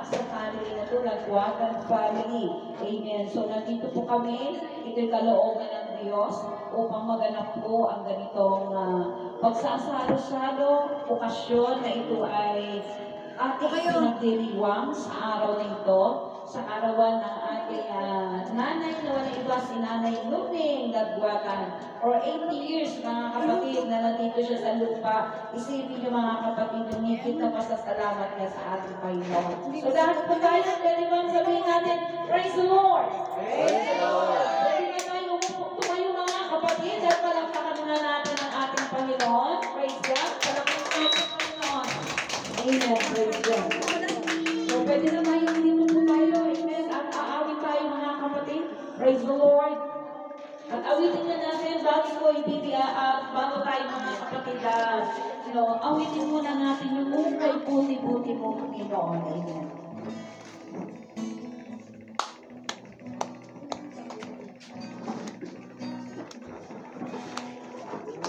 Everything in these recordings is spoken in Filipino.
sa family na ito, Nagwatan Family. Amen. So, nandito po kami, ito'y kalooban ng Diyos upang maganap po ang ganitong pagsasalo-salo, okasyon na ito ay ating pinagdiriwang sa araw na ito, sa arawan ng ating nanay na wala iba, si Nanay Luming Nagwatan. For 80 years, mga kapatid, na nandito siya sa lupa. Isipin niyo mga kapatid, lumikit na pasasalamat niya sa ating Panginoon. So dahil po tayo ng daliman, sabihin natin, Praise the Lord! Praise the Lord! Pwede na tayo tumayo mga kapatid, at palakpakan muna natin ang ating Panginoon. Praise God! Palakpakan natin ang Panginoon. Amen. Praise God. So pwede na tayo, dito po tayo. Amen. At aawit tayo mga kapatid. Praise the Lord. At awitin na natin bago tayo mga kapatid, awitin muna natin yung ukay buti-buti mo, Panginoon. Amen.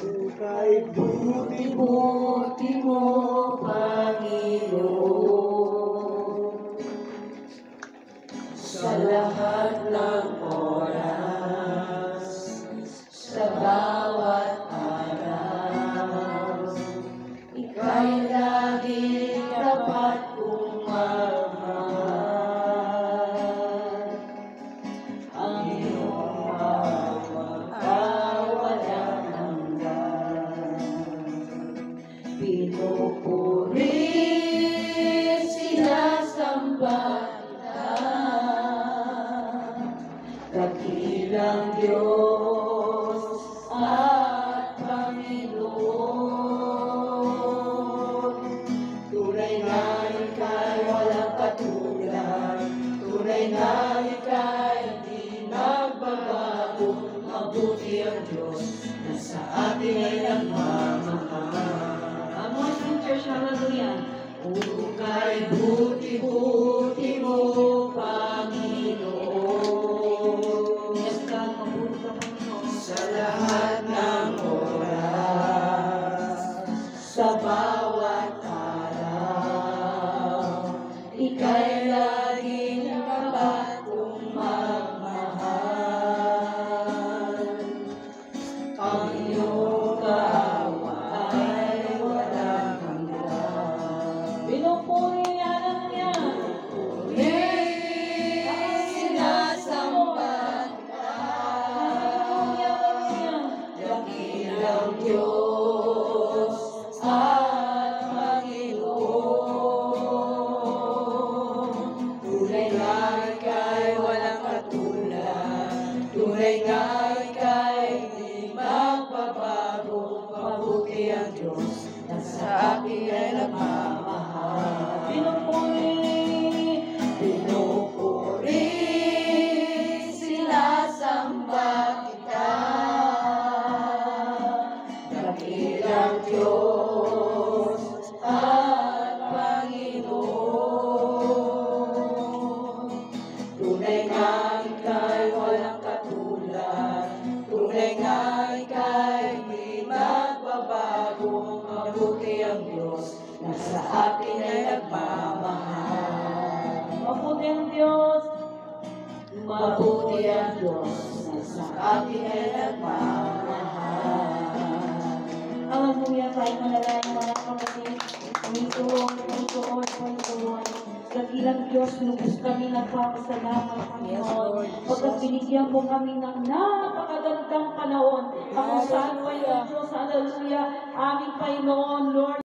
Ukay buti-buti mo, Panginoon, sa lahat ng oras, sa bawat araw, ika'y laging dapat kong magmahal. Ang iyong walang hanggan, pinupuri, sinasamba kita, dakilang Diyos at Panginoon. Tunay na ika'y walang katulad, tunay na ika'y hindi magbabago. Mabuti ang Diyos na sa atin ay nagmamahal. Amos in church, hallelujah. Ukay buti-buti mo, Panginoon, Yes, God, mabuti ka, Panginoon. sa lahat ng oras, sa bawat araw, ika'y laging dapat kong magmahal. Ang iyong kaawa ay walang hanggan. Pinupuri niya lang niya. Sinasamba kita, dakilang Diyos at Panginoon. Tunay na ika'y walang katulad, tunay na ika'y di magbabago. Mabuti ang Diyos na sa akin ay nagmamahal. Pinupuri, sinasamba kita, dakilang Diyos at Panginoon. Tunay na ika'y walang katulad, tunay na ika'y di magbabago. Mabuti ang Diyos na sa akin ay nagmamahal. Mabuti ang Diyos. Mabuti ang Diyos na sa akin ay nagmamahal. Hallelujah, tayo manalangin mga kapatid. Panginoon, Panginoon, Panginoon. Dakilang Diyos, lubos kami nagpapasalamat, Panginoon. Pagkat binigyan mo kami ng napakagandang panahon. Ang saan pa yung Diyos, hallelujah, aming Panginoon, Lord.